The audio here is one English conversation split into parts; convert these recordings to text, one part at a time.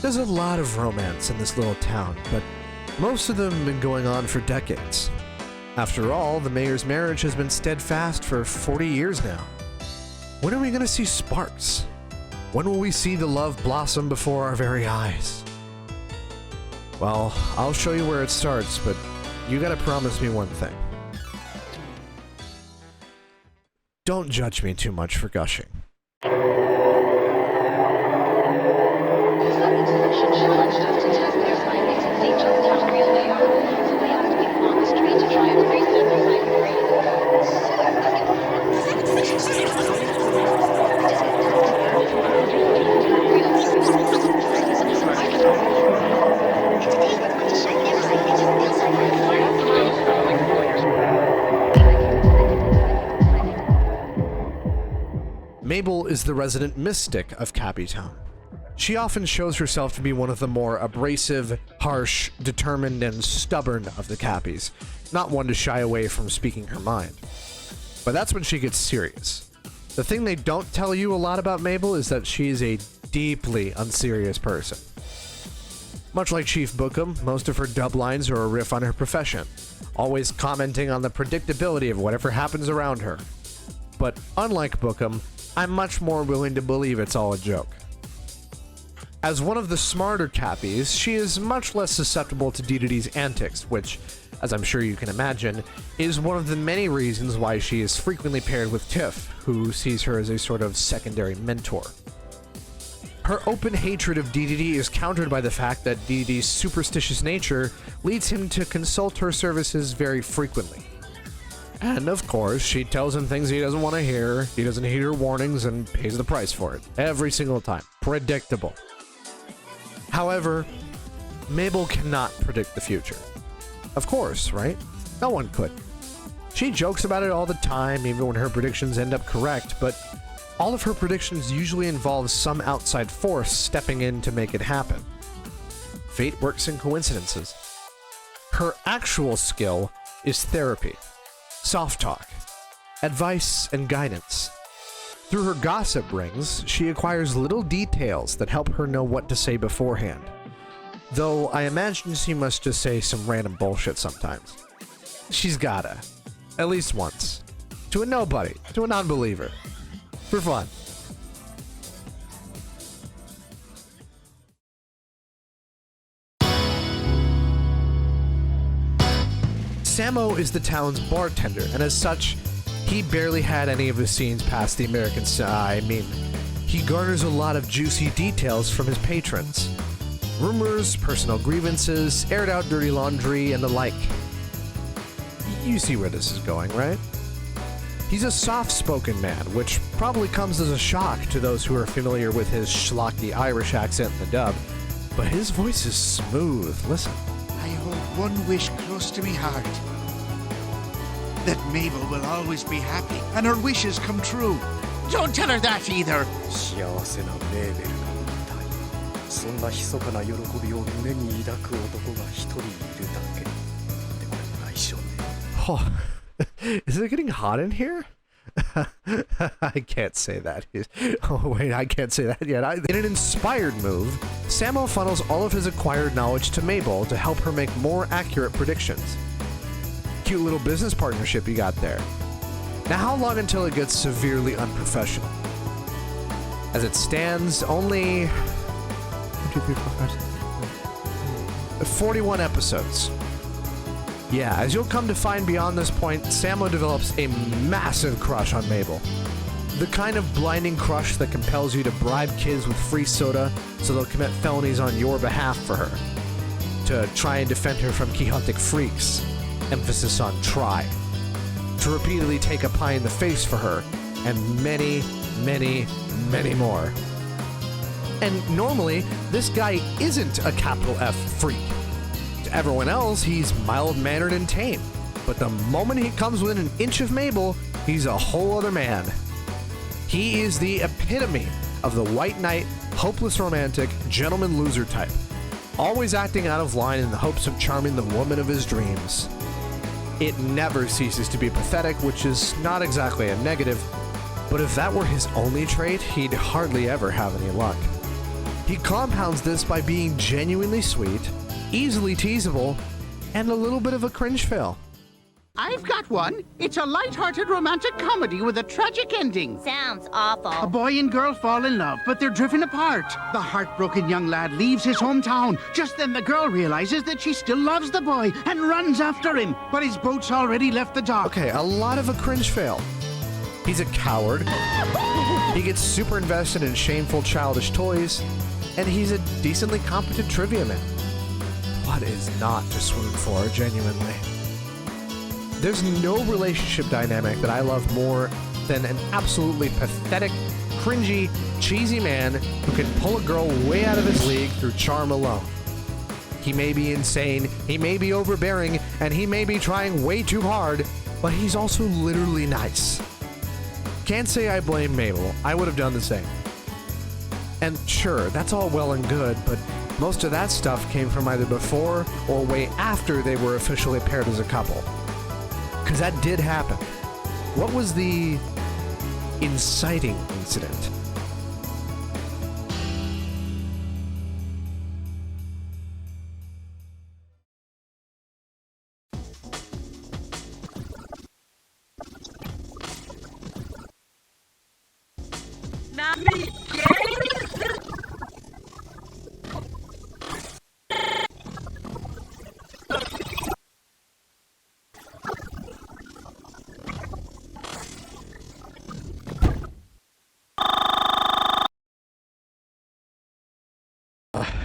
There's a lot of romance in this little town, but most of them have been going on for decades. After all, the mayor's marriage has been steadfast for 40 years now. When are we going to see sparks? When will we see the love blossom before our very eyes? Well, I'll show you where it starts, but you gotta promise me one thing. Don't judge me too much for gushing. Mabel is the resident mystic of Cappytown. She often shows herself to be one of the more abrasive, harsh, determined, and stubborn of the Cappies, not one to shy away from speaking her mind. But that's when she gets serious. The thing they don't tell you a lot about Mabel is that she is a deeply unserious person. Much like Chief Bookham, most of her dub lines are a riff on her profession, always commenting on the predictability of whatever happens around her. But unlike Bookham, I'm much more willing to believe it's all a joke. As one of the smarter Cappies, she is much less susceptible to Dedede's antics, which, as I'm sure you can imagine, is one of the many reasons why she is frequently paired with Tiff, who sees her as a sort of secondary mentor. Her open hatred of Dedede is countered by the fact that Dedede's superstitious nature leads him to consult her services very frequently. And of course, she tells him things he doesn't want to hear, he doesn't heed her warnings, and pays the price for it. Every single time. Predictable. However, Mabel cannot predict the future. Of course, right? No one could. She jokes about it all the time, even when her predictions end up correct, but all of her predictions usually involve some outside force stepping in to make it happen. Fate works in coincidences. Her actual skill is therapy. Soft talk, advice, and guidance. Through her gossip rings, she acquires little details that help her know what to say beforehand. Though I imagine she must just say some random bullshit sometimes. She's gotta. At least once. To a nobody. To a non-believer. For fun. Samo is the town's bartender, and as such, he barely had any of his scenes past the American side. He garners a lot of juicy details from his patrons. Rumors, personal grievances, aired out dirty laundry, and the like. You see where this is going, right? He's a soft-spoken man, which probably comes as a shock to those who are familiar with his schlocky Irish accent in the dub, but his voice is smooth. Listen. I hold one wish close to me heart. That Mabel will always be happy and her wishes come true. Don't tell her that either. Oh, is it getting hot in here? I can't say that. Oh wait, I can't say that yet. In an inspired move, Samo funnels all of his acquired knowledge to Mabel to help her make more accurate predictions. Cute little business partnership you got there. Now how long until it gets severely unprofessional? As it stands, only 41 episodes. Yeah, as you'll come to find beyond this point, Samo develops a massive crush on Mabel. The kind of blinding crush that compels you to bribe kids with free soda so they'll commit felonies on your behalf for her. To try and defend her from quixotic freaks. Emphasis on try. To repeatedly take a pie in the face for her. And many, many, many more. And normally, this guy isn't a capital F freak. To everyone else, he's mild-mannered and tame. But the moment he comes within an inch of Mabel, he's a whole other man. He is the epitome of the white knight, hopeless romantic, gentleman loser type. Always acting out of line in the hopes of charming the woman of his dreams. It never ceases to be pathetic, which is not exactly a negative, but if that were his only trait, he'd hardly ever have any luck. He compounds this by being genuinely sweet, easily teasable, and a little bit of a cringe fail. I've got one. It's a light-hearted romantic comedy with a tragic ending. Sounds awful. A boy and girl fall in love, but they're driven apart. The heartbroken young lad leaves his hometown. Just then the girl realizes that she still loves the boy and runs after him. But his boat's already left the dock. Okay, a lot of a cringe fail. He's a coward. He gets super invested in shameful childish toys. And he's a decently competent trivia man. What is not to swoon for, genuinely? There's no relationship dynamic that I love more than an absolutely pathetic, cringy, cheesy man who can pull a girl way out of his league through charm alone. He may be insane, he may be overbearing, and he may be trying way too hard, but he's also literally nice. Can't say I blame Mabel, I would have done the same. And sure, that's all well and good, but most of that stuff came from either before or way after they were officially paired as a couple. Because that did happen. What was the inciting incident?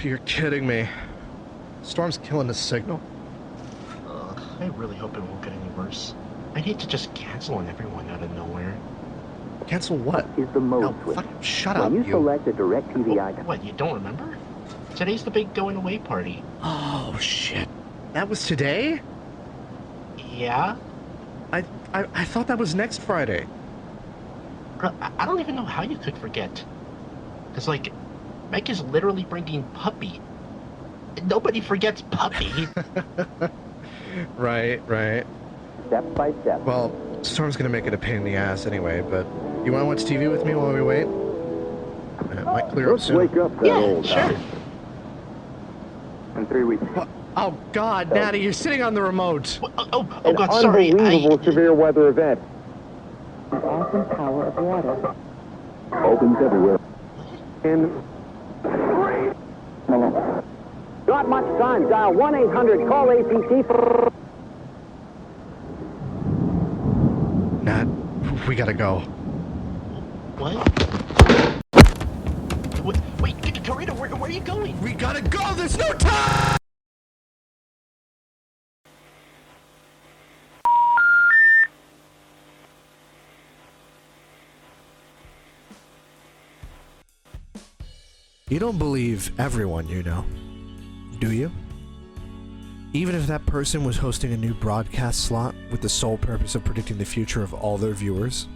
You're kidding me. Storm's killing the signal. I really hope it won't get any worse. I'd hate to just cancel on everyone out of nowhere. Cancel what? Is the mode No, switch. fucking shut up, When you you. select a DirecTV icon. What, you don't remember? Today's the big going away party. Oh, shit. That was today? Yeah? I thought that was next Friday. Girl, I don't even know how you could forget. It's like, Meg is literally bringing Puppy. Nobody forgets Puppy. Right. Step by step. Well, Storm's gonna make it a pain in the ass anyway, but you wanna watch TV with me while we wait? It might clear up Let's soon. wake up that Yeah, old sure. house. In 3 weeks. Oh, God, Natty, you're sitting on the remote. Oh, An God, sorry. unbelievable severe weather event. The awesome power of water. Opens everywhere. And not much time. Dial 1-800. Call APT for. Nat, we gotta go. What? Wait, Dorito, where are you going? We gotta go! There's no time! You don't believe everyone you know, do you? Even if that person was hosting a new broadcast slot with the sole purpose of predicting the future of all their viewers?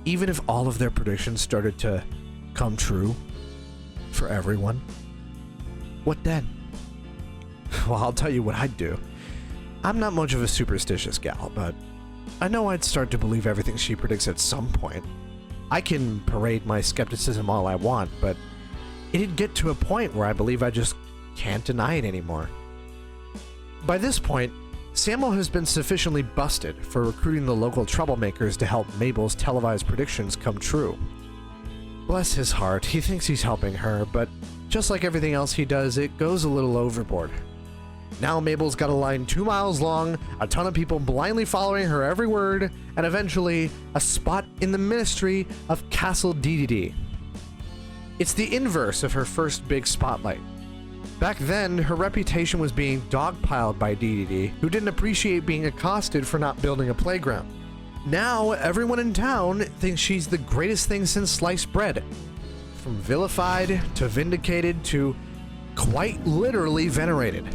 Even if all of their predictions started to come true for everyone? What then? Well, I'll tell you what I'd do. I'm not much of a superstitious gal, but I know I'd start to believe everything she predicts at some point. I can parade my skepticism all I want, but it'd get to a point where I believe I just can't deny it anymore. By this point, Samo has been sufficiently busted for recruiting the local troublemakers to help Mabel's televised predictions come true. Bless his heart, he thinks he's helping her, but just like everything else he does, it goes a little overboard. Now Mabel's got a line 2 miles long, a ton of people blindly following her every word, and eventually a spot in the ministry of Castle DDD. It's the inverse of her first big spotlight. Back then, her reputation was being dogpiled by DDD, who didn't appreciate being accosted for not building a playground. Now, everyone in town thinks she's the greatest thing since sliced bread. From vilified to vindicated to quite literally venerated.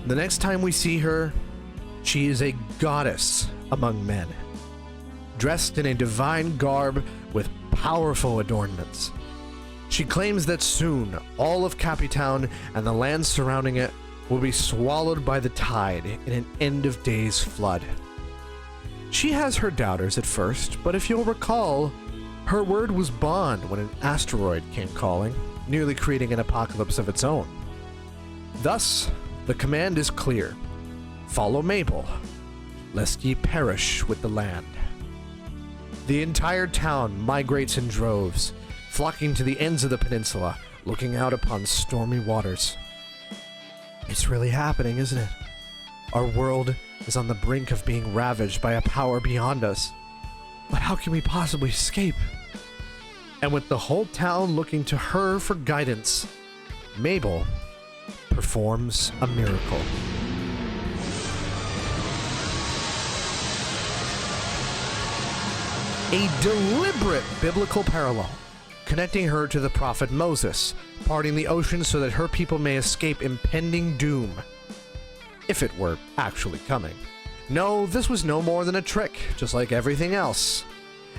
The next time we see her, she is a goddess among men, dressed in a divine garb with powerful adornments. She claims that soon, all of Cappytown and the land surrounding it will be swallowed by the tide in an end-of-days flood. She has her doubters at first, but if you'll recall, her word was bond when an asteroid came calling. nearly creating an apocalypse of its own. Thus, the command is clear. Follow Mabel, lest ye perish with the land. The entire town migrates in droves, flocking to the ends of the peninsula, looking out upon stormy waters. It's really happening, isn't it? Our world is on the brink of being ravaged by a power beyond us. But how can we possibly escape? And with the whole town looking to her for guidance, Mabel performs a miracle. A deliberate biblical parallel, connecting her to the prophet Moses, parting the ocean so that her people may escape impending doom. If it were actually coming. No, this was no more than a trick, just like everything else.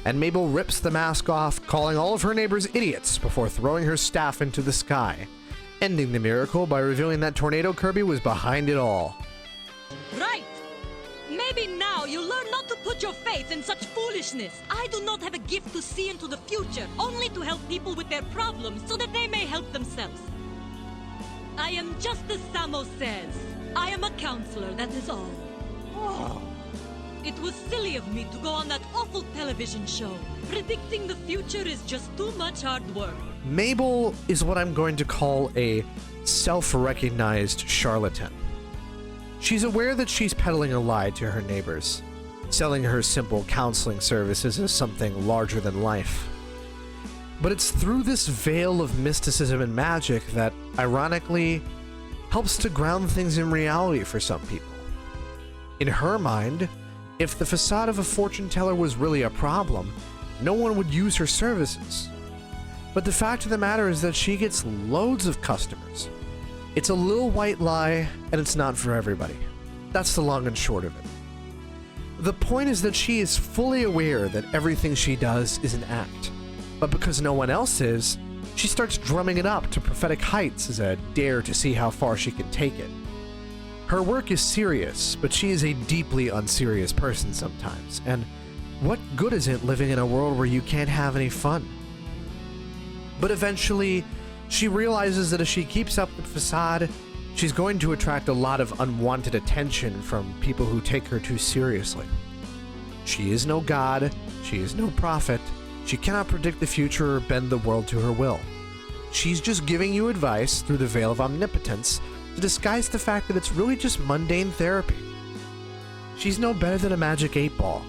And Mabel rips the mask off, calling all of her neighbors idiots before throwing her staff into the sky, ending the miracle by revealing that Tornado Kirby was behind it all. Right! Maybe now you learn not to put your faith in such foolishness. I do not have a gift to see into the future, only to help people with their problems so that they may help themselves. I am just as Samo says. I am a counselor, that is all. Oh. It was silly of me to go on that awful television show. Predicting the future is just too much hard work. Mabel is what I'm going to call a self-recognized charlatan. She's aware that she's peddling a lie to her neighbors, selling her simple counseling services as something larger than life. But it's through this veil of mysticism and magic that, ironically, helps to ground things in reality for some people. In her mind, if the facade of a fortune teller was really a problem, no one would use her services. But the fact of the matter is that she gets loads of customers. It's a little white lie, and it's not for everybody. That's the long and short of it. The point is that she is fully aware that everything she does is an act. But because no one else is, she starts drumming it up to prophetic heights as a dare to see how far she can take it. Her work is serious, but she is a deeply unserious person sometimes, and what good is it living in a world where you can't have any fun? But eventually, she realizes that if she keeps up the facade, she's going to attract a lot of unwanted attention from people who take her too seriously. She is no god, she is no prophet, she cannot predict the future or bend the world to her will. She's just giving you advice through the veil of omnipotence to disguise the fact that it's really just mundane therapy. She's no better than a magic 8-ball.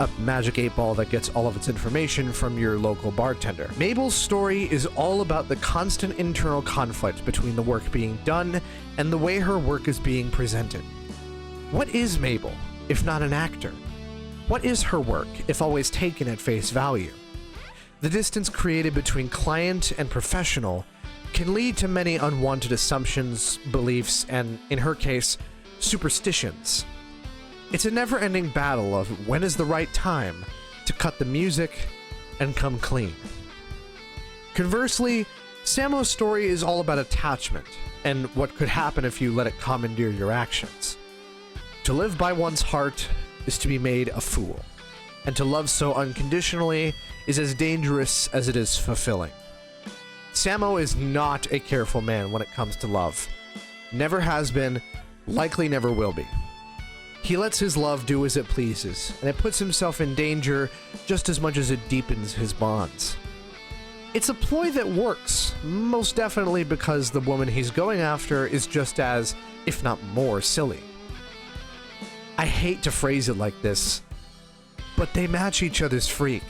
A magic 8-ball that gets all of its information from your local bartender. Mabel's story is all about the constant internal conflict between the work being done and the way her work is being presented. What is Mabel, if not an actor? What is her work, if always taken at face value? The distance created between client and professional can lead to many unwanted assumptions, beliefs, and, in her case, superstitions. It's a never-ending battle of when is the right time to cut the music and come clean. Conversely, Samo's story is all about attachment and what could happen if you let it commandeer your actions. To live by one's heart is to be made a fool, and to love so unconditionally is as dangerous as it is fulfilling. Samo is not a careful man when it comes to love. Never has been, likely never will be. He lets his love do as it pleases, and it puts himself in danger just as much as it deepens his bonds. It's a ploy that works, most definitely because the woman he's going after is just as, if not more, silly. I hate to phrase it like this, but they match each other's freak.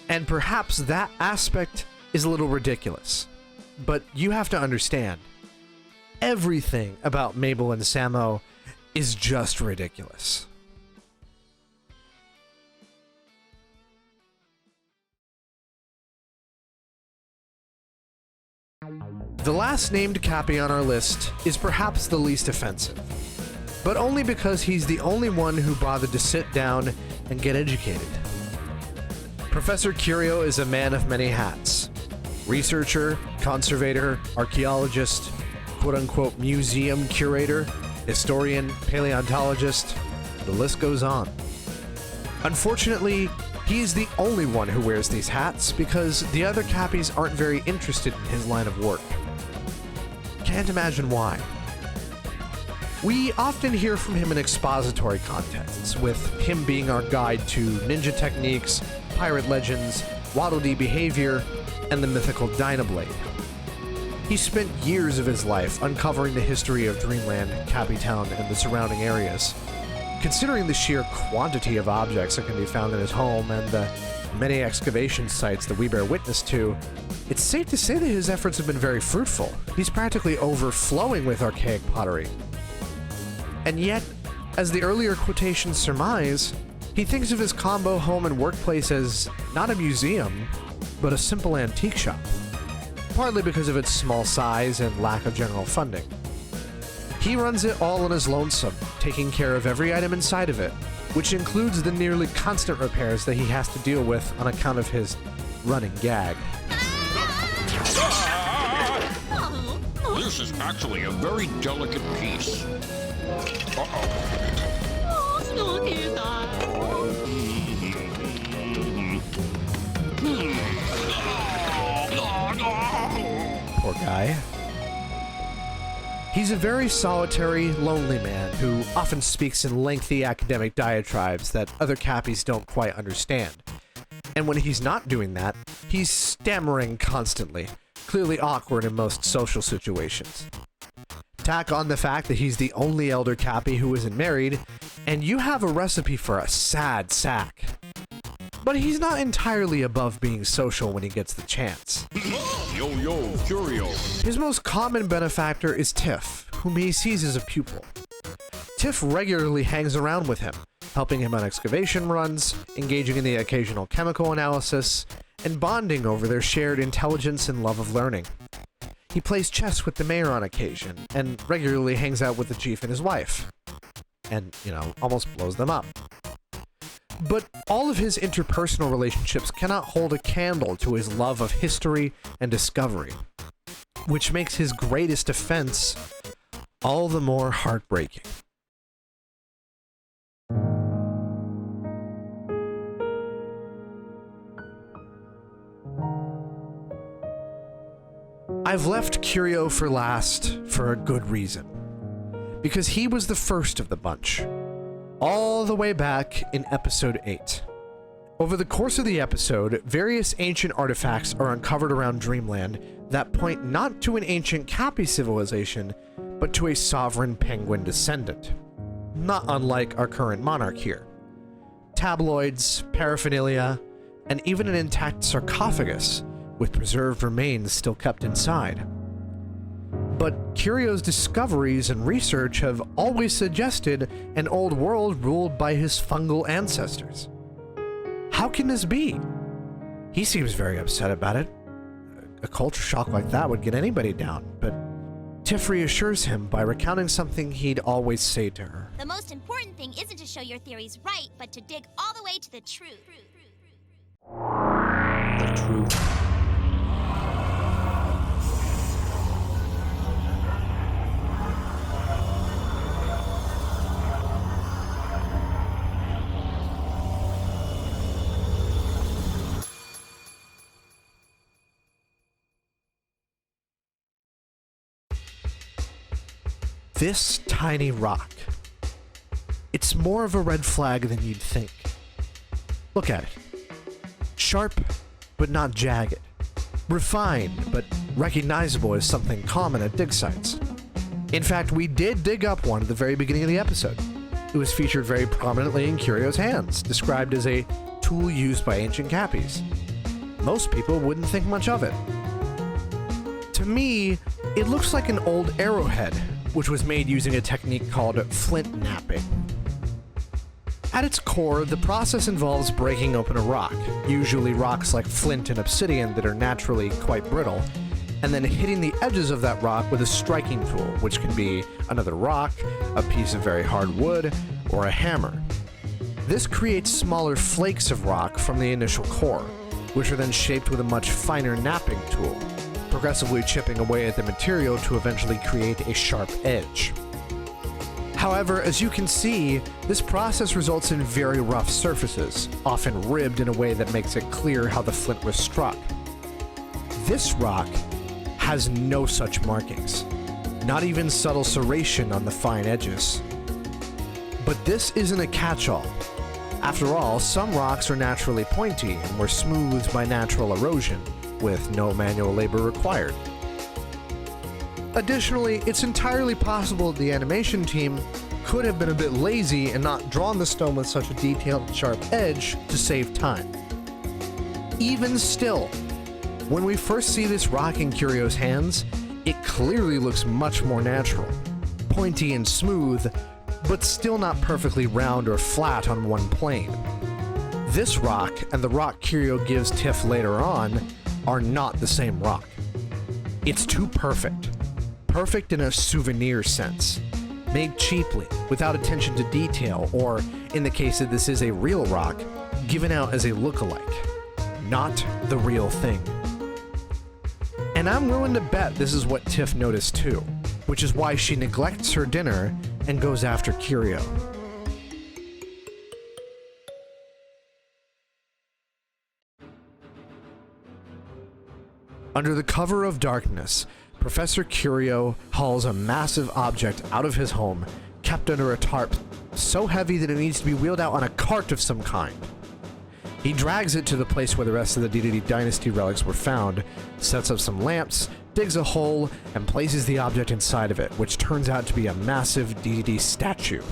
And perhaps that aspect is a little ridiculous, but you have to understand, everything about Mabel and Samo is just ridiculous. The last named Cappy on our list is perhaps the least offensive, but only because he's the only one who bothered to sit down and get educated. Professor Curio is a man of many hats. Researcher, conservator, archaeologist, quote-unquote museum curator, historian, paleontologist, the list goes on. Unfortunately, He is the only one who wears these hats because the other Cappies aren't very interested in his line of work. Can't imagine why. We often hear from him in expository contexts, with him being our guide to ninja techniques, pirate legends, Waddle Dee behavior, and the mythical Dynablade. He spent years of his life uncovering the history of Dreamland, Cappy Town, and the surrounding areas. Considering the sheer quantity of objects that can be found in his home and the many excavation sites that we bear witness to, it's safe to say that his efforts have been very fruitful. He's practically overflowing with archaic pottery. And yet, as the earlier quotations surmise, he thinks of his combo home and workplace as not a museum, but a simple antique shop, partly because of its small size and lack of general funding. He runs it all on his lonesome, taking care of every item inside of it, which includes the nearly constant repairs that he has to deal with on account of his running gag. This is actually a very delicate piece. Poor guy. He's a very solitary, lonely man who often speaks in lengthy academic diatribes that other Cappies don't quite understand. And when he's not doing that, he's stammering constantly, clearly awkward in most social situations. Tack on the fact that he's the only elder Cappy who isn't married, and you have a recipe for a sad sack. But he's not entirely above being social when he gets the chance. Yo, Curio. His most common benefactor is Tiff, whom he sees as a pupil. Tiff regularly hangs around with him, helping him on excavation runs, engaging in the occasional chemical analysis, and bonding over their shared intelligence and love of learning. He plays chess with the mayor on occasion, and regularly hangs out with the chief and his wife. And, almost blows them up. But all of his interpersonal relationships cannot hold a candle to his love of history and discovery, which makes his greatest offense all the more heartbreaking. I've left Curio for last for a good reason, because he was the first of the bunch. All the way back in episode 8. Over the course of the episode, various ancient artifacts are uncovered around Dreamland that point not to an ancient Cappy civilization, but to a sovereign penguin descendant. Not unlike our current monarch here. Tabloids, paraphernalia, and even an intact sarcophagus with preserved remains still kept inside. But Curio's discoveries and research have always suggested an old world ruled by his fungal ancestors. How can this be? He seems very upset about it. A culture shock like that would get anybody down, but Tiff reassures him by recounting something he'd always say to her. The most important thing isn't to show your theories right, but to dig all the way to the truth. The truth. This tiny rock. It's more of a red flag than you'd think. Look at it. Sharp, but not jagged. Refined, but recognizable as something common at dig sites. In fact, we did dig up one at the very beginning of the episode. It was featured very prominently in Curio's hands, described as a tool used by ancient Cappies. Most people wouldn't think much of it. To me, it looks like an old arrowhead, which was made using a technique called flint knapping. At its core, the process involves breaking open a rock, usually rocks like flint and obsidian that are naturally quite brittle, and then hitting the edges of that rock with a striking tool, which can be another rock, a piece of very hard wood, or a hammer. This creates smaller flakes of rock from the initial core, which are then shaped with a much finer knapping tool, progressively chipping away at the material to eventually create a sharp edge. However, as you can see, this process results in very rough surfaces, often ribbed in a way that makes it clear how the flint was struck. This rock has no such markings, not even subtle serration on the fine edges. But this isn't a catch-all. After all, some rocks are naturally pointy and were smoothed by natural erosion, with no manual labor required. Additionally, it's entirely possible the animation team could have been a bit lazy and not drawn the stone with such a detailed, sharp edge to save time. Even still, when we first see this rock in Curio's hands, it clearly looks much more natural, pointy and smooth, but still not perfectly round or flat on one plane. This rock and the rock Curio gives Tiff later on are not the same rock. It's too perfect. Perfect in a souvenir sense, made cheaply, without attention to detail, or, in the case that this is a real rock, given out as a look-alike. Not the real thing. And I'm willing to bet this is what Tiff noticed too, which is why she neglects her dinner and goes after Curio. Under the cover of darkness, Professor Curio hauls a massive object out of his home, kept under a tarp so heavy that it needs to be wheeled out on a cart of some kind. He drags it to the place where the rest of the DDD Dynasty relics were found, sets up some lamps, digs a hole, and places the object inside of it, which turns out to be a massive DDD statue.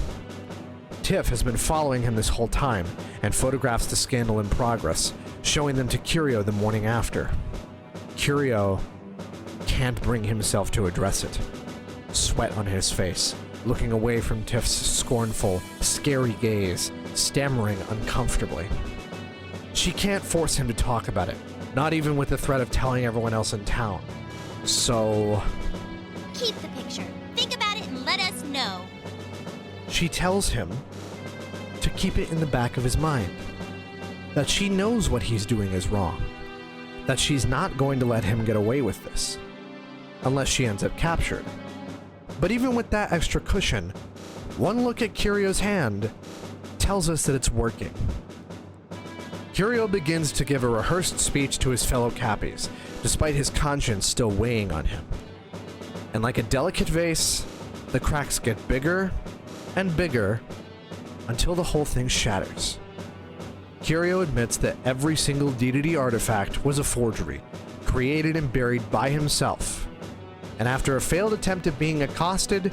Tiff has been following him this whole time, and photographs the scandal in progress, showing them to Curio the morning after. Curio can't bring himself to address it. Sweat on his face, looking away from Tiff's scornful, scary gaze, stammering uncomfortably. She can't force him to talk about it, not even with the threat of telling everyone else in town. So... Keep the picture. Think about it and let us know. She tells him to keep it in the back of his mind. That she knows what he's doing is wrong. That she's not going to let him get away with this. Unless she ends up captured. But even with that extra cushion, one look at Curio's hand tells us that it's working. Curio begins to give a rehearsed speech to his fellow Cappies, despite his conscience still weighing on him. And like a delicate vase, the cracks get bigger and bigger until the whole thing shatters. Curio admits that every single DDD artifact was a forgery, created and buried by himself. And after a failed attempt at being accosted,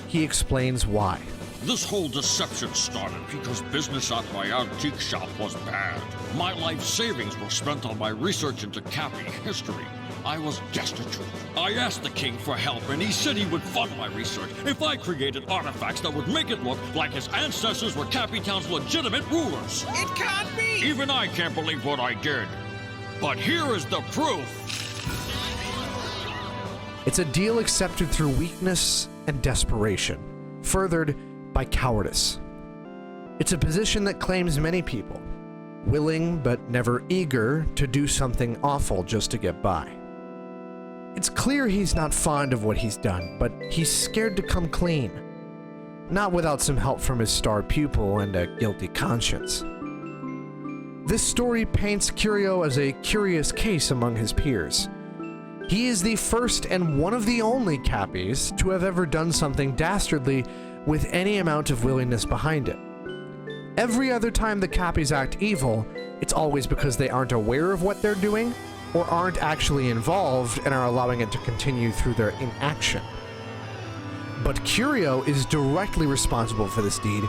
he explains why. This whole deception started because business at my antique shop was bad. My life savings were spent on my research into Cappy history. I was destitute. I asked the king for help, and he said he would fund my research if I created artifacts that would make it look like his ancestors were Cappy Town's legitimate rulers. It can't be! Even I can't believe what I did. But here is the proof. It's a deal accepted through weakness and desperation, furthered by cowardice. It's a position that claims many people, willing but never eager to do something awful just to get by. It's clear he's not fond of what he's done, but he's scared to come clean. Not without some help from his star pupil and a guilty conscience. This story paints Curio as a curious case among his peers. He is the first and one of the only Cappies to have ever done something dastardly with any amount of willingness behind it. Every other time the Cappies act evil, it's always because they aren't aware of what they're doing, or aren't actually involved and are allowing it to continue through their inaction. But Curio is directly responsible for this deed,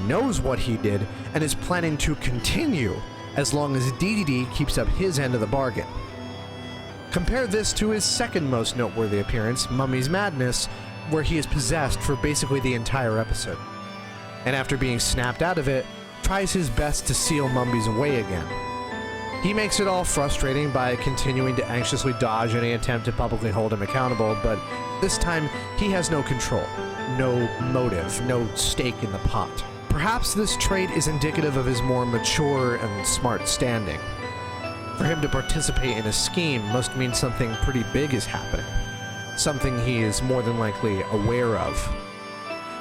knows what he did, and is planning to continue as long as DDD keeps up his end of the bargain. Compare this to his second most noteworthy appearance, Mummy's Madness, where he is possessed for basically the entire episode. And after being snapped out of it, tries his best to seal Mummies away again. He makes it all frustrating by continuing to anxiously dodge any attempt to publicly hold him accountable, but this time he has no control, no motive, no stake in the pot. Perhaps this trait is indicative of his more mature and smart standing. For him to participate in a scheme must mean something pretty big is happening, something he is more than likely aware of.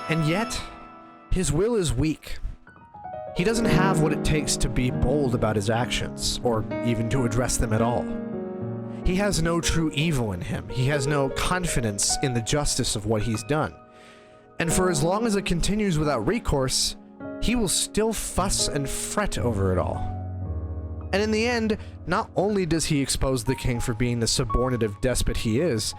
And yet, His will is weak. He doesn't have what it takes to be bold about his actions, or even to address them at all. He has no true evil in him. He has no confidence in the justice of what he's done. And for as long as it continues without recourse, he will still fuss and fret over it all. And in the end, not only does he expose the king for being the subordinative despot he is,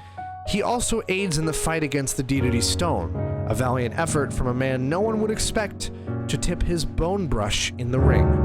he also aids in the fight against the deity stone, a valiant effort from a man no one would expect to tip his bone brush in the ring.